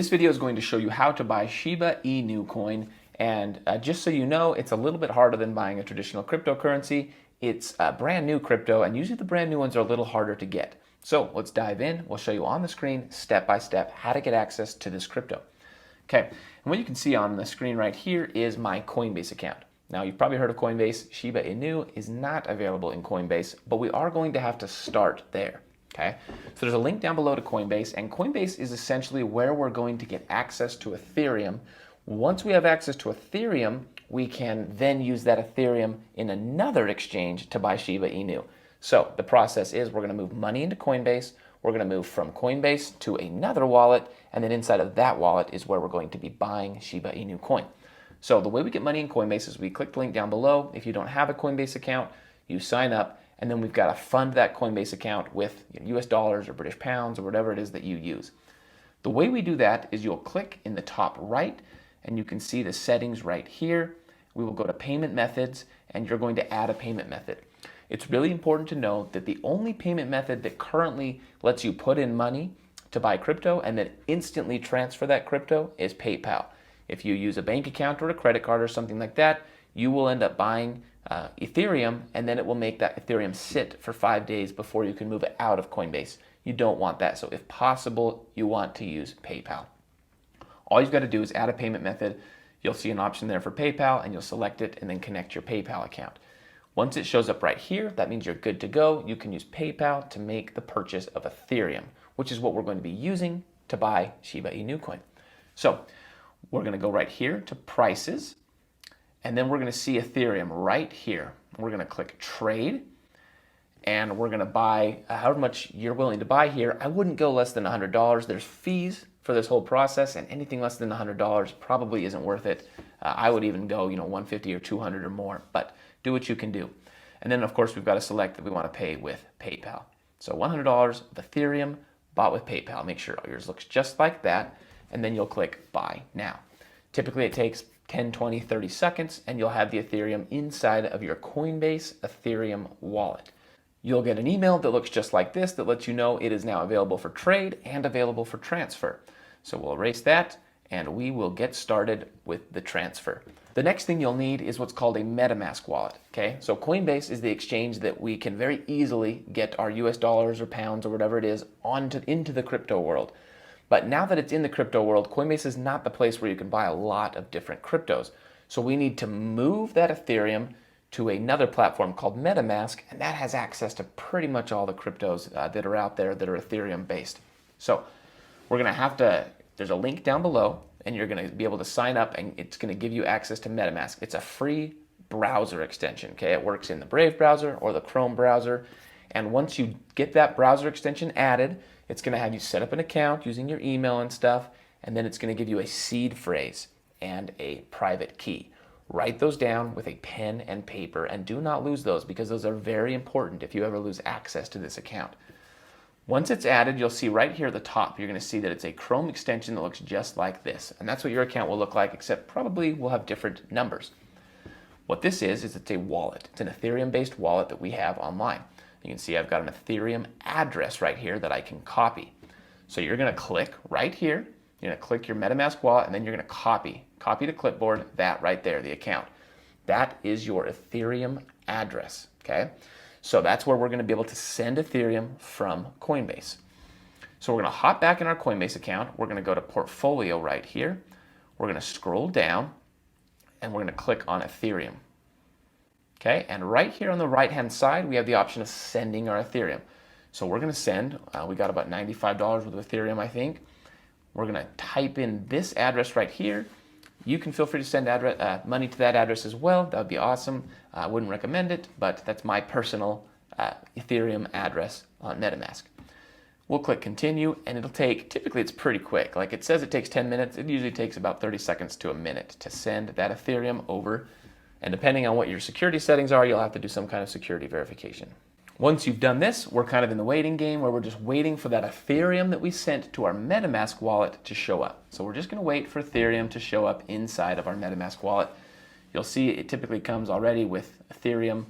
This video is going to show you how to buy Shiba Inu coin, and just so you know, it's a little bit harder than buying a traditional cryptocurrency. It's a brand new crypto, and usually the brand new ones are a little harder to get. So let's dive in. We'll show you on the screen, step by step, how to get access to this crypto. Okay, and what you can see on the screen right here is my Coinbase account. Now, you've probably heard of Coinbase. Shiba Inu is not available in Coinbase, but we are going to have to start there. Okay, so there's a link down below to Coinbase, and Coinbase is essentially where we're going to get access to Ethereum. Once we have access to Ethereum, we can then use that Ethereum in another exchange to buy Shiba Inu. So the process is we're going to move money into Coinbase, we're going to move from Coinbase to another wallet, and then inside of that wallet is where we're going to be buying Shiba Inu coin. So the way we get money in Coinbase is we click the link down below. If you don't have a Coinbase account, you sign up, and then we've got to fund that Coinbase account with US dollars or British pounds or whatever it is that you use. The way we do that is you'll click in the top right, and you can see the settings right here. We will go to payment methods, and you're going to add a payment method. It's really important to know that the only payment method that currently lets you put in money to buy crypto and then instantly transfer that crypto is PayPal. If you use a bank account or a credit card or something like that, you will end up buying Ethereum, and then it will make that Ethereum sit for 5 days before you can move it out of Coinbase. You don't want that, so if possible, you want to use PayPal. All you've got to do is add a payment method. You'll see an option there for PayPal, and you'll select it and then connect your PayPal account. Once it shows up right here, that means you're good to go. You can use PayPal to make the purchase of Ethereum, which is what we're going to be using to buy Shiba Inu coin. So we're going to go right here to prices, and then we're going to see Ethereum right here. We're going to click trade, and we're going to buy however much you're willing to buy here. I wouldn't go less than $100. There's fees for this whole process, and anything less than $100 probably isn't worth it. I would even go, $150 or $200 or more, but do what you can do. And then, of course, we've got to select that we want to pay with PayPal. So $100 of Ethereum bought with PayPal. Make sure yours looks just like that, and then you'll click buy now. Typically, it takes 10, 20, 30 seconds, and you'll have the Ethereum inside of your Coinbase Ethereum wallet. You'll get an email that looks just like this that lets you know it is now available for trade and available for transfer. So we'll erase that, and we will get started with the transfer. The next thing you'll need is what's called a MetaMask wallet. Okay, so Coinbase is the exchange that we can very easily get our US dollars or pounds or whatever it is into the crypto world. But now that it's in the crypto world, Coinbase is not the place where you can buy a lot of different cryptos. So we need to move that Ethereum to another platform called MetaMask, and that has access to pretty much all the cryptos that are out there that are Ethereum based. So we're going to have to, there's a link down below, and you're going to be able to sign up, and it's going to give you access to MetaMask. It's a free browser extension. Okay, it works in the Brave browser or the Chrome browser. And once you get that browser extension added, it's going to have you set up an account using your email and stuff, and then it's going to give you a seed phrase and a private key. Write those down with a pen and paper, and do not lose those because those are very important if you ever lose access to this account. Once it's added, you'll see right here at the top, you're going to see that it's a Chrome extension that looks just like this, and that's what your account will look like, except probably will have different numbers. What this is it's a wallet. It's an Ethereum-based wallet that we have online. You can see I've got an Ethereum address right here that I can copy. So you're going to click right here. You're going to click your MetaMask wallet, and then you're going to copy to clipboard that right there, the account. That is your Ethereum address, okay? So that's where we're going to be able to send Ethereum from Coinbase. So we're going to hop back in our Coinbase account. We're going to go to portfolio right here. We're going to scroll down, and we're going to click on Ethereum. Okay, and right here on the right-hand side, we have the option of sending our Ethereum. So we're going to send, we got about $95 worth of Ethereum, I think. We're going to type in this address right here. You can feel free to send money to that address as well. That would be awesome. I wouldn't recommend it, but that's my personal Ethereum address on MetaMask. We'll click continue, and it'll take, typically it's pretty quick. Like it says it takes 10 minutes. It usually takes about 30 seconds to a minute to send that Ethereum over. And depending on what your security settings are, you'll have to do some kind of security verification. Once you've done this, we're kind of in the waiting game where we're just waiting for that Ethereum that we sent to our MetaMask wallet to show up. So we're just going to wait for Ethereum to show up inside of our MetaMask wallet. You'll see it typically comes already with Ethereum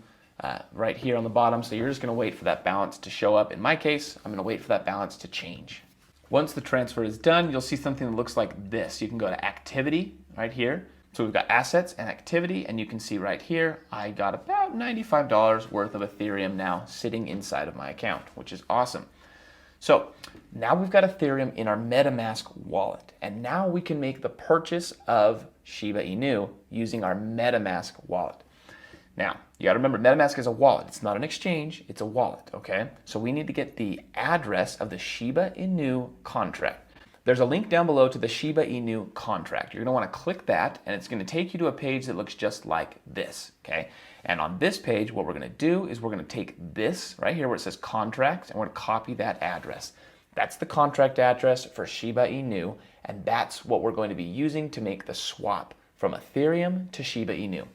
right here on the bottom. So you're just going to wait for that balance to show up. In my case, I'm going to wait for that balance to change. Once the transfer is done, you'll see something that looks like this. You can go to activity right here. So we've got assets and activity, and you can see right here, I got about $95 worth of Ethereum now sitting inside of my account, which is awesome. So now we've got Ethereum in our MetaMask wallet, and now we can make the purchase of Shiba Inu using our MetaMask wallet. Now, you got to remember, MetaMask is a wallet. It's not an exchange, it's a wallet, okay? So we need to get the address of the Shiba Inu contract. There's a link down below to the Shiba Inu contract. You're going to want to click that, and it's going to take you to a page that looks just like this, okay? And on this page, what we're going to do is we're going to take this right here where it says contracts, and we're going to copy that address. That's the contract address for Shiba Inu, and that's what we're going to be using to make the swap from Ethereum to Shiba Inu.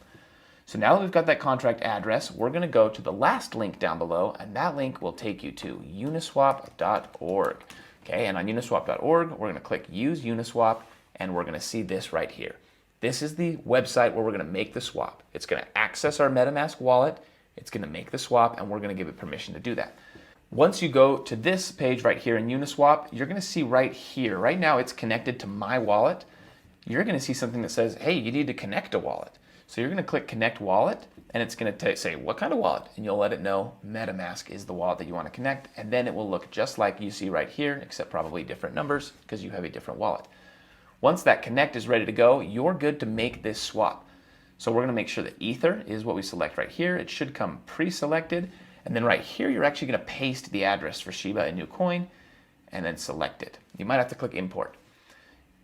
So now that we've got that contract address, we're going to go to the last link down below, and that link will take you to uniswap.org. Okay, and on uniswap.org, we're going to click Use Uniswap, and we're going to see this right here. This is the website where we're going to make the swap. It's going to access our MetaMask wallet, it's going to make the swap, and we're going to give it permission to do that. Once you go to this page right here in Uniswap, you're going to see right here, right now it's connected to my wallet. You're going to see something that says, hey, you need to connect a wallet. So you're going to click Connect Wallet, and it's going to say, what kind of wallet? And you'll let it know MetaMask is the wallet that you want to connect, and then it will look just like you see right here, except probably different numbers because you have a different wallet. Once that connect is ready to go, you're good to make this swap. So we're going to make sure that Ether is what we select right here. It should come pre-selected, and then right here, you're actually going to paste the address for Shiba Inu coin, and then select it. You might have to click Import.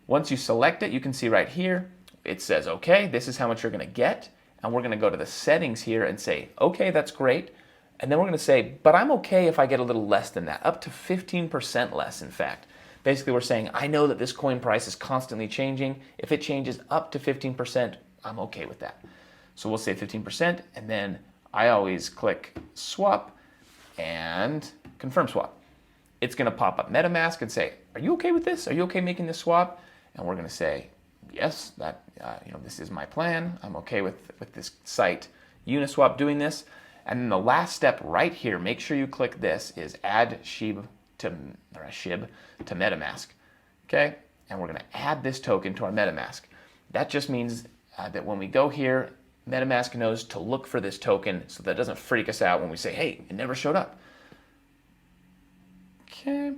Once you select it, you can see right here, it says, okay, this is how much you're going to get. And we're going to go to the settings here and say, okay, that's great. And then we're going to say, but I'm okay if I get a little less than that, up to 15% less, in fact. Basically, we're saying, I know that this coin price is constantly changing. If it changes up to 15%, I'm okay with that. So we'll say 15%, and then I always click swap and confirm swap. It's going to pop up MetaMask and say, are you okay with this? Are you okay making this swap? And we're going to say, yes, that this is my plan. I'm okay with this site Uniswap doing this. And then the last step right here, make sure you click this, is add SHIB to MetaMask. Okay, and we're going to add this token to our MetaMask. That just means that when we go here, MetaMask knows to look for this token, so that doesn't freak us out when we say, hey, it never showed up. Okay.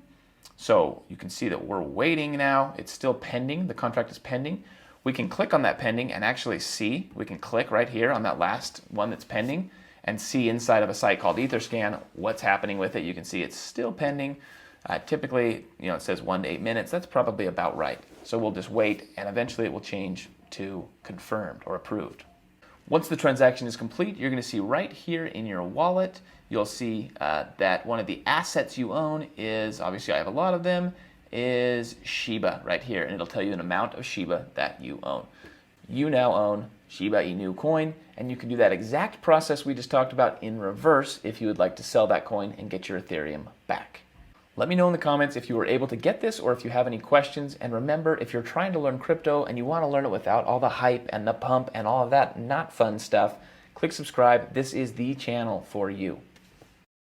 So you can see that we're waiting now. It's still pending. The contract is pending. We can click on that pending and actually see. We can click right here on that last one that's pending and see inside of a site called Etherscan what's happening with it. You can see it's still pending. Typically, it says 1 to 8 minutes. That's probably about right. So we'll just wait, and eventually it will change to confirmed or approved. Once the transaction is complete, you're going to see right here in your wallet, you'll see that one of the assets you own is, obviously I have a lot of them, is Shiba right here, and it'll tell you an amount of Shiba that you own. You now own Shiba Inu coin, and you can do that exact process we just talked about in reverse if you would like to sell that coin and get your Ethereum back. Let me know in the comments if you were able to get this or if you have any questions. And remember, if you're trying to learn crypto and you want to learn it without all the hype and the pump and all of that not fun stuff, click subscribe. This is the channel for you.